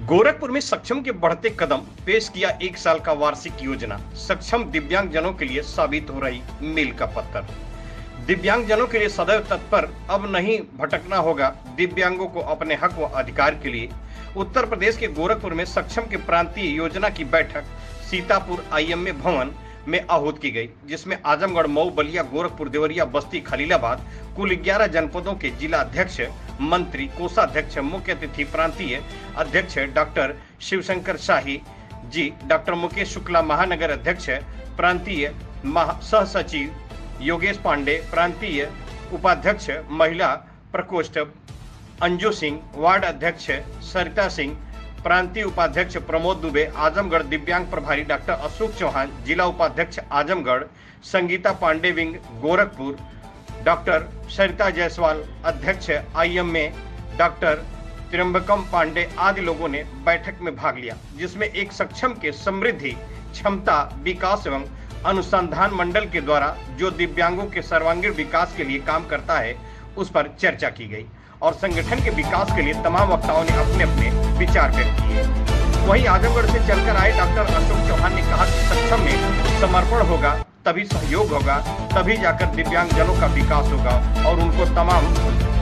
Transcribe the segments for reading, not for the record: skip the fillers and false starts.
गोरखपुर में सक्षम के बढ़ते कदम, पेश किया 1 साल का वार्षिक योजना। सक्षम दिव्यांग जनों के लिए साबित हो रही मील का पत्थर। दिव्यांग जनों के लिए सदैव तत्पर, अब नहीं भटकना होगा। दिव्यांगों को अपने हक व अधिकार के लिए उत्तर प्रदेश के गोरखपुर में सक्षम के प्रांतीय योजना की बैठक सीतापुर IMA भवन में आहूत की गई, जिसमें आजमगढ़, मऊ, बलिया, गोरखपुर, देवरिया, बस्ती, खलीलाबाद कुल 11 जनपदों के जिला अध्यक्ष, मंत्री, कोषाध्यक्ष, मुख्य अतिथि प्रांतीय अध्यक्ष डॉक्टर शिवशंकर शाही जी, डॉक्टर मुकेश शुक्ला महानगर अध्यक्ष, प्रांतीय सह सचिव योगेश पांडे, प्रांतीय उपाध्यक्ष महिला प्रकोष्ठ अंजू सिंह, वार्ड अध्यक्ष सरिता सिंह, प्रांतीय उपाध्यक्ष प्रमोद दुबे, आजमगढ़ दिव्यांग प्रभारी डॉक्टर अशोक चौहान, जिला उपाध्यक्ष आजमगढ़ संगीता पांडे विंग गोरखपुर, डॉक्टर सरिता जायसवाल, अध्यक्ष IMA डॉक्टर त्रियंबकम पांडे आदि लोगों ने बैठक में भाग लिया, जिसमें एक सक्षम के समृद्धि, क्षमता, विकास एवं अनुसंधान मंडल के द्वारा जो दिव्यांगों के सर्वांगीण विकास के लिए काम करता है उस पर चर्चा की गई और संगठन के विकास के लिए तमाम वक्ताओं ने अपने अपने विचार व्यक्त किए। वहीं आजमगढ़ से चलकर आए डॉक्टर अशोक चौहान ने कहा कि सक्षम में समर्पण होगा, तभी सहयोग होगा, तभी जाकर दिव्यांग जनों का विकास होगा और उनको तमाम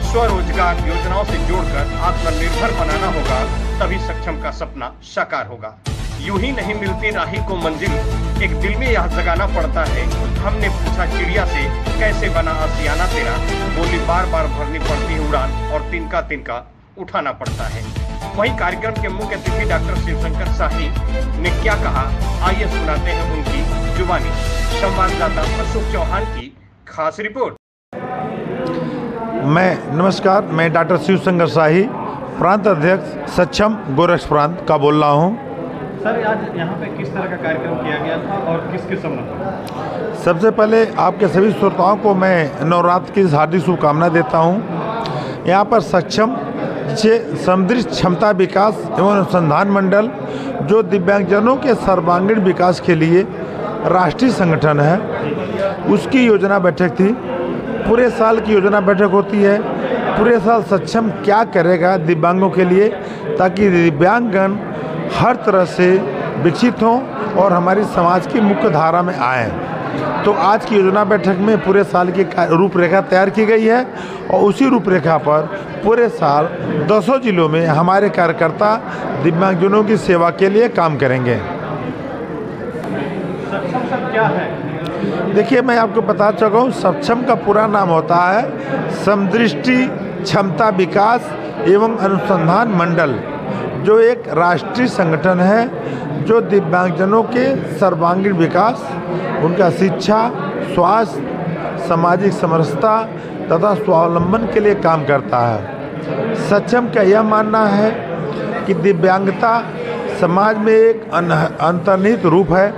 स्वरोजगार योजनाओं से जोड़कर आत्मनिर्भर बनाना होगा, तभी सक्षम का सपना साकार होगा। यूं ही नहीं मिलती राही को मंजिल, एक दिल में यह जगाना पड़ता है। हमने पूछा चिड़िया से, कैसे बना आशियाना तेरा, बोली बार बार भरनी पड़ती है उड़ान और तिनका तिनका उठाना पड़ता है। वहीं कार्यक्रम के मुख्य अतिथि डॉक्टर शिवशंकर शाही ने क्या कहा, आइए सुनाते हैं उनकी जुबानी। संवाददाता अशोक चौहान की खास रिपोर्ट। नमस्कार, मैं डॉक्टर शिवशंकर शाही, प्रांत अध्यक्ष सक्षम गोरखपुर प्रांत का बोल रहा हूँ। सर, आज यहाँ पे किस तरह का कार्यक्रम किया गया था और किसके संबंध? सबसे पहले आपके सभी श्रोताओं को मैं नवरात्र की हार्दिक शुभकामना देता हूँ। यहाँ पर सक्षम समृद्धि, क्षमता विकास एवं अनुसंधान मंडल जो दिव्यांगजनों के सर्वांगीण विकास के लिए राष्ट्रीय संगठन है, उसकी योजना बैठक थी। पूरे साल की योजना बैठक होती है। पूरे साल सक्षम क्या करेगा दिव्यांगों के लिए, ताकि दिव्यांगजन हर तरह से विकसित हों और हमारी समाज की मुख्य धारा में आएँ। तो आज की योजना बैठक में पूरे साल की रूपरेखा तैयार की गई है और उसी रूपरेखा पर पूरे साल 200 जिलों में हमारे कार्यकर्ता दिव्यांगजनों की सेवा के लिए काम करेंगे। सक्षम सब क्या है? देखिए, मैं आपको बता चुका हूँ, सक्षम का पूरा नाम होता है समदृष्टि क्षमता विकास एवं अनुसंधान मंडल, जो एक राष्ट्रीय संगठन है जो दिव्यांगजनों के सर्वांगीण विकास, उनका शिक्षा, स्वास्थ्य, सामाजिक समरसता तथा स्वावलंबन के लिए काम करता है। सक्षम का यह मानना है कि दिव्यांगता समाज में एक अंतर्निहित रूप है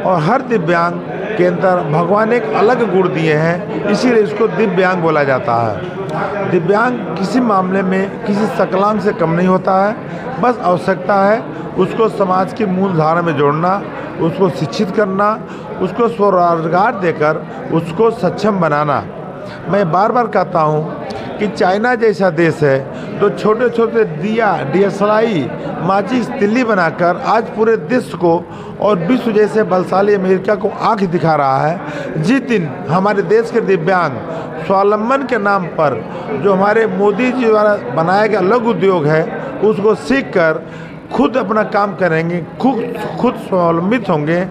और हर दिव्यांग के अंदर भगवान ने एक अलग गुण दिए हैं, इसीलिए इसको दिव्यांग बोला जाता है। दिव्यांग किसी मामले में किसी सकलांग से कम नहीं होता है। बस आवश्यकता है उसको समाज की मूल धारा में जोड़ना, उसको शिक्षित करना, उसको स्वरोजगार देकर उसको सक्षम बनाना। मैं बार बार कहता हूँ कि चाइना जैसा देश है तो छोटे छोटे दिया, DSLI, माचिस, तिल्ली बनाकर आज पूरे देश को और विश्व जैसे बलशाली अमेरिका को आंख दिखा रहा है। जिस दिन हमारे देश के दिव्यांग स्वावलंबन के नाम पर जो हमारे मोदी जी द्वारा बनाया गया लघु उद्योग है, उसको सीखकर खुद अपना काम करेंगे, खुद स्वावलंबित होंगे,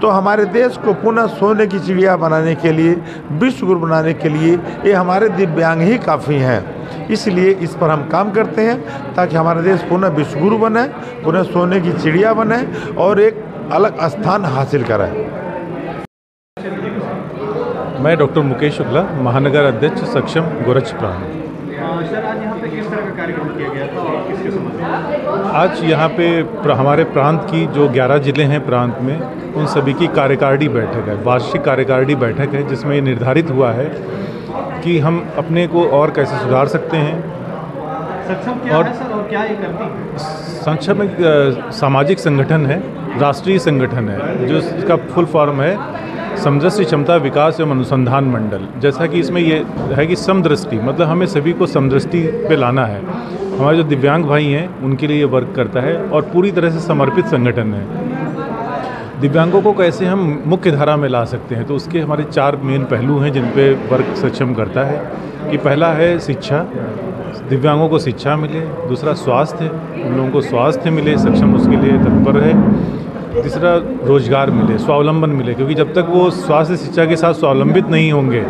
तो हमारे देश को पुनः सोने की चिड़िया बनाने के लिए, विश्व गुरु बनाने के लिए ये हमारे दिव्यांग ही काफ़ी हैं। इसलिए इस पर हम काम करते हैं ताकि हमारा देश पुनः विश्व गुरु बने, पुनः सोने की चिड़िया बने और एक अलग स्थान हासिल करें। मैं डॉक्टर मुकेश शुक्ला, महानगर अध्यक्ष सक्षम गोरखपुर प्रांत। सर, आज यहाँ पे किस तरह का कार्यक्रम किया गया था और किसके संबंध में? आज यहाँ पे हमारे प्रांत की जो 11 ज़िले हैं प्रांत में, उन सभी की कार्यकारिणी बैठक है, वार्षिक कार्यकारिणी बैठक है, जिसमें ये निर्धारित हुआ है कि हम अपने को और कैसे सुधार सकते हैं। सक्षम क्या है सर और क्या ये करती है? सक्षम एक सामाजिक संगठन है, राष्ट्रीय संगठन है, जो इसका फुल फॉर्म है समदृष्टि क्षमता विकास एवं अनुसंधान मंडल। जैसा कि इसमें ये है कि समदृष्टि मतलब हमें सभी को समदृष्टि पे लाना है हमारे जो दिव्यांग भाई हैं उनके लिए ये वर्क करता है और पूरी तरह से समर्पित संगठन है। दिव्यांगों को कैसे हम मुख्य धारा में ला सकते हैं, तो उसके हमारे 4 मेन पहलू हैं जिन पे वर्क सक्षम करता है। कि पहला है शिक्षा, दिव्यांगों को शिक्षा मिले। दूसरा स्वास्थ्य, उन लोगों को स्वास्थ्य मिले, सक्षम उसके लिए तत्पर है। तीसरा रोजगार मिले, स्वावलंबन मिले, क्योंकि जब तक वो स्वास्थ्य शिक्षा के साथ स्वावलंबित नहीं होंगे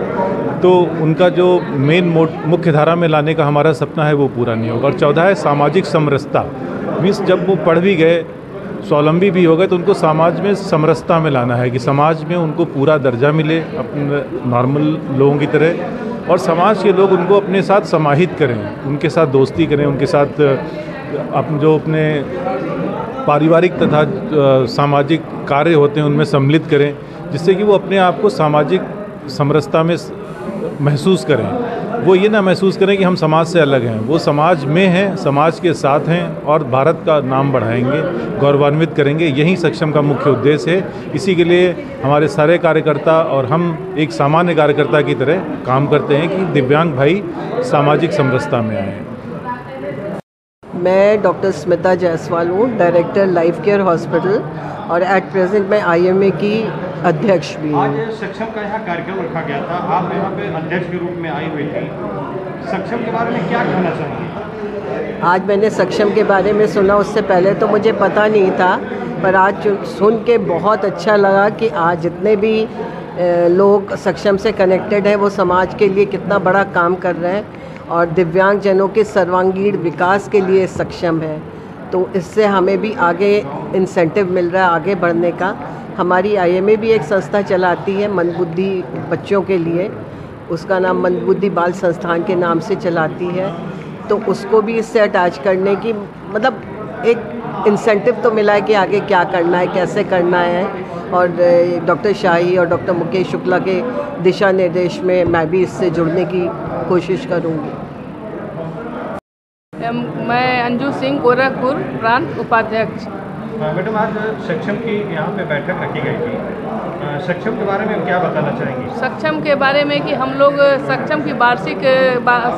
तो उनका जो मेन मुख्य धारा में लाने का हमारा सपना है वो पूरा नहीं होगा। और चौथा है सामाजिक समरसता, मीन्स जब वो पढ़ भी गए, स्वावलंबी भी हो गए, तो उनको समाज में समरसता में लाना है कि समाज में उनको पूरा दर्जा मिले अपने नॉर्मल लोगों की तरह, और समाज के लोग उनको अपने साथ समाहित करें, उनके साथ दोस्ती करें, उनके साथ अपने पारिवारिक तथा सामाजिक कार्य होते हैं उनमें सम्मिलित करें, जिससे कि वो अपने आप को सामाजिक समरसता में महसूस करें। वो ये ना महसूस करें कि हम समाज से अलग हैं, वो समाज में हैं, समाज के साथ हैं और भारत का नाम बढ़ाएंगे, गौरवान्वित करेंगे। यही सक्षम का मुख्य उद्देश्य है। इसी के लिए हमारे सारे कार्यकर्ता और हम एक सामान्य कार्यकर्ता की तरह काम करते हैं कि दिव्यांग भाई सामाजिक समरसता में आएँ। मैं डॉक्टर स्मिता जायसवाल हूँ, डायरेक्टर लाइफ केयर हॉस्पिटल, और एट प्रेजेंट मैं IMA की अध्यक्ष भी हूँ। आज सक्षम का यहाँ कार्यक्रम रखा गया था, आप यहाँ पे अध्यक्ष के रूप में आई हुई थी। सक्षम के बारे में क्या कहना चाहेंगे? आज मैंने सक्षम के बारे में सुना, उससे पहले तो मुझे पता नहीं था, पर आज सुन के बहुत अच्छा लगा कि आज जितने भी लोग सक्षम से कनेक्टेड हैं वो समाज के लिए कितना बड़ा काम कर रहे हैं और दिव्यांग जनों के सर्वांगीण विकास के लिए सक्षम है। तो इससे हमें भी आगे इंसेंटिव मिल रहा है आगे बढ़ने का। हमारी IMA भी एक संस्था चलाती है मंदबुद्धि बच्चों के लिए, उसका नाम मंदबुद्धि बाल संस्थान के नाम से चलाती है। तो उसको भी इससे अटैच करने की मतलब एक इंसेंटिव तो मिला है कि आगे क्या करना है, कैसे करना है। और डॉक्टर शाही और डॉक्टर मुकेश शुक्ला के दिशा निर्देश में मैं भी इससे जुड़ने की कोशिश करूँगी। मैं अंजू सिंह, गोरखपुर प्रांत उपाध्यक्ष। मैडम, आज सक्षम की यहाँ पे बैठक रखी गई थी, सक्षम के बारे में क्या बताना चाहेंगी? सक्षम के बारे में कि हम लोग सक्षम की वार्षिक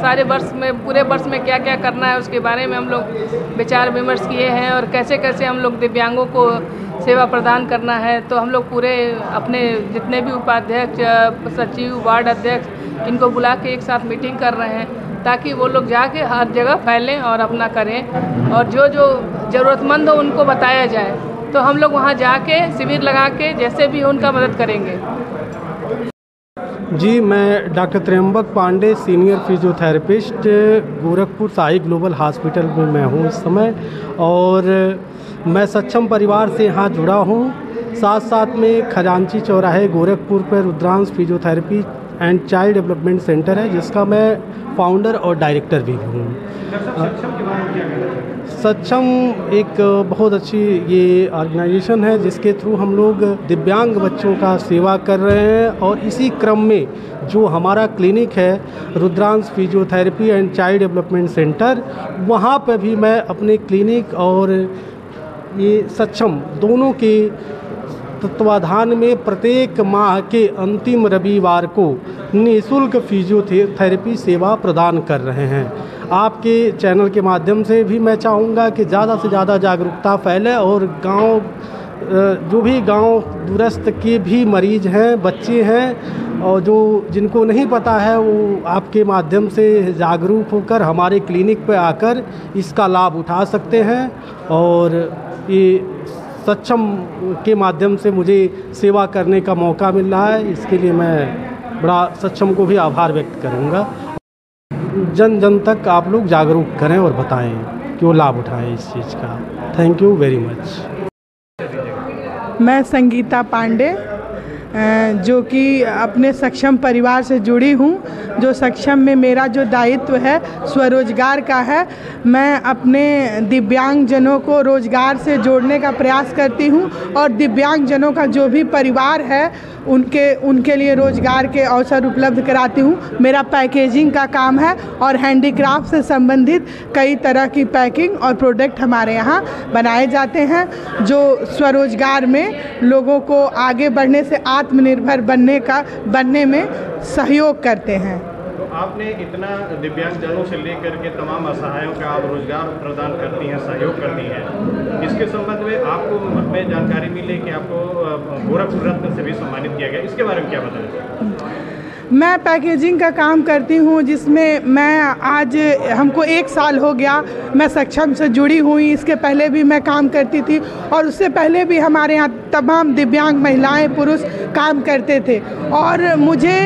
सारे वर्ष में, पूरे वर्ष में क्या क्या करना है उसके बारे में हम लोग विचार विमर्श किए हैं और कैसे कैसे हम लोग दिव्यांगों को सेवा प्रदान करना है। तो हम लोग पूरे अपने जितने भी उपाध्यक्ष, सचिव, वार्ड अध्यक्ष, इनको बुला के एक साथ मीटिंग कर रहे हैं ताकि वो लोग जाके हर जगह फैलें और अपना करें, और जो जो ज़रूरतमंद हो उनको बताया जाए। तो हम लोग वहाँ जाके शिविर लगा के जैसे भी उनका मदद करेंगे। जी, मैं doctor Tryambak Pandey, senior physiotherapist, Gorakhpur Sai global hospital में मैं हूँ इस समय, और मैं सक्षम परिवार से यहाँ जुड़ा हूँ। साथ साथ में खजांची चौराहे गोरखपुर पर Rudransh physiotherapy and child development centre है, जिसका मैं फाउंडर और डायरेक्टर भी हूँ। सक्षम एक बहुत अच्छी ये ऑर्गेनाइजेशन है जिसके थ्रू हम लोग दिव्यांग बच्चों का सेवा कर रहे हैं, और इसी क्रम में जो हमारा क्लिनिक है Rudransh physiotherapy and child development centre, वहाँ पर भी मैं अपने क्लिनिक और ये सक्षम दोनों के तत्वाधान में प्रत्येक माह के अंतिम रविवार को निःशुल्क फिजियोथेरेपी सेवा प्रदान कर रहे हैं। आपके चैनल के माध्यम से भी मैं चाहूँगा कि ज़्यादा से ज़्यादा जागरूकता फैले और गांव, जो भी गांव दूरस्थ के भी मरीज हैं, बच्चे हैं, और जो जिनको नहीं पता है वो आपके माध्यम से जागरूक होकर हमारे क्लिनिक पर आकर इसका लाभ उठा सकते हैं। और ये सक्षम के माध्यम से मुझे सेवा करने का मौका मिल रहा है, इसके लिए मैं बड़ा सक्षम को भी आभार व्यक्त करूंगा। जन जन तक आप लोग जागरूक करें और बताएं कि वो लाभ उठाएं इस चीज़ का। Thank you very much. मैं संगीता पांडे, जो कि अपने सक्षम परिवार से जुड़ी हूँ। जो सक्षम में मेरा जो दायित्व है स्वरोजगार का है। मैं अपने दिव्यांग जनों को रोजगार से जोड़ने का प्रयास करती हूँ और दिव्यांग जनों का जो भी परिवार है उनके लिए रोजगार के अवसर उपलब्ध कराती हूँ। मेरा पैकेजिंग का काम है और हैंडीक्राफ्ट से संबंधित कई तरह की पैकिंग और प्रोडक्ट हमारे यहाँ बनाए जाते हैं, जो स्वरोजगार में लोगों को आगे बढ़ने से आत्मनिर्भर बनने में सहयोग करते हैं। आपने इतना दिव्यांगजनों से लेकर के तमाम असहायों का आप रोजगार प्रदान करती हैं, सहयोग करती हैं, इसके संबंध में आपको में जानकारी मिली कि आपको गोरखपुर रत्न से भी सम्मानित किया गया, इसके बारे में क्या बताना? मैं पैकेजिंग का काम करती हूँ, जिसमें मैं आज हमको 1 साल हो गया मैं सक्षम से जुड़ी हुई। इसके पहले भी मैं काम करती थी और उससे पहले भी हमारे यहाँ तमाम दिव्यांग महिलाएं पुरुष काम करते थे। और मुझे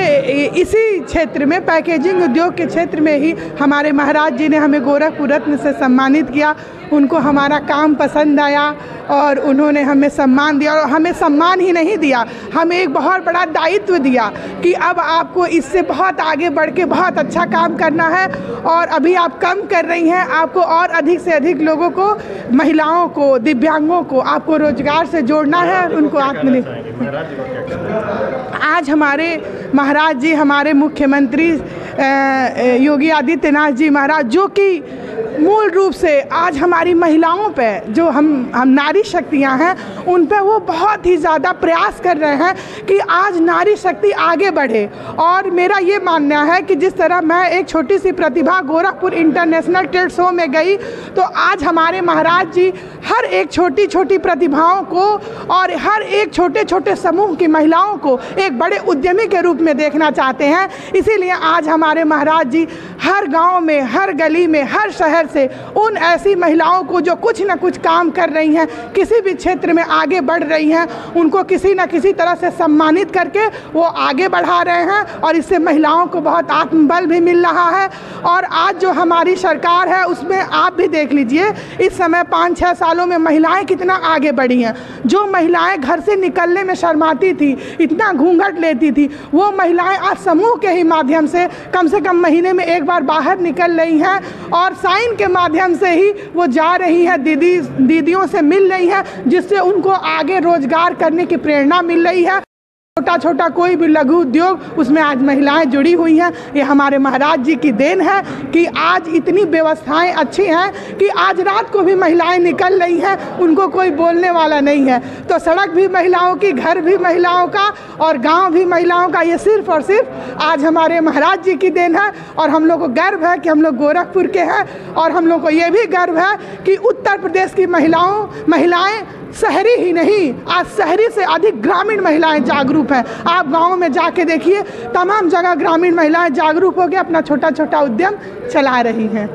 इसी क्षेत्र में पैकेजिंग उद्योग के क्षेत्र में ही हमारे महाराज जी ने हमें गोरखपुर रत्न से सम्मानित किया। उनको हमारा काम पसंद आया और उन्होंने हमें सम्मान दिया। और हमें सम्मान ही नहीं दिया, हमें एक बहुत बड़ा दायित्व दिया कि अब आपको इससे बहुत आगे बढ़ के बहुत अच्छा काम करना है और अभी आप कम कर रही हैं, आपको और अधिक से अधिक लोगों को, महिलाओं को, दिव्यांगों को आपको रोजगार से जोड़ना है, उनको आज हमारे महाराज जी, हमारे मुख्यमंत्री योगी आदित्यनाथ जी महाराज, जो कि मूल रूप से आज हमारी महिलाओं पे, जो हम नारी शक्तियां हैं, उन पे वो बहुत ही ज़्यादा प्रयास कर रहे हैं कि आज नारी शक्ति आगे बढ़े। और मेरा ये मानना है कि जिस तरह मैं एक छोटी सी प्रतिभा गोरखपुर इंटरनेशनल ट्रेड शो में गई, तो आज हमारे महाराज जी हर एक छोटी छोटी प्रतिभाओं को और हर एक छोटे छोटे समूह की महिलाओं को एक बड़े उद्यमी के रूप में देखना चाहते हैं। इसीलिए आज हमारे महाराज जी हर गांव में, हर गली में, हर शहर से उन ऐसी महिलाओं को जो कुछ न कुछ काम कर रही हैं, किसी भी क्षेत्र में आगे बढ़ रही हैं, उनको किसी न किसी तरह से सम्मानित करके वो आगे बढ़ा रहे हैं। और इससे महिलाओं को बहुत आत्मबल भी मिल रहा है। और आज जो हमारी सरकार है उसमें आप भी देख लीजिए, इस समय 5-6 सालों में महिलाएं कितना आगे बढ़ी हैं। जो महिलाएं घर से निकलने में शर्माती थी, इतना घूंघट लेती थी, वो महिलाएं आज समूह के ही माध्यम से कम महीने में एक बार बाहर निकल रही हैं और साइन के माध्यम से ही वो जा रही हैं, दीदियों से मिल रही हैं, जिससे उनको आगे रोजगार करने की प्रेरणा मिल रही है। छोटा छोटा कोई भी लघु उद्योग, उसमें आज महिलाएं जुड़ी हुई हैं। ये हमारे महाराज जी की देन है कि आज इतनी व्यवस्थाएं अच्छी हैं कि आज रात को भी महिलाएं निकल रही हैं, उनको कोई बोलने वाला नहीं है। तो सड़क भी महिलाओं की, घर भी महिलाओं का और गांव भी महिलाओं का, ये सिर्फ और सिर्फ आज हमारे महाराज जी की देन है। और हम लोग को गर्व है कि हम लोग गोरखपुर के हैं। और हम लोग को ये भी गर्व है कि उत्तर प्रदेश की महिलाएं शहरी ही नहीं, आज शहरी से अधिक ग्रामीण महिलाएं जागरूक हैं। आप गाँव में जाके देखिए, तमाम जगह ग्रामीण महिलाएं जागरूक होकर अपना छोटा छोटा उद्यम चला रही हैं।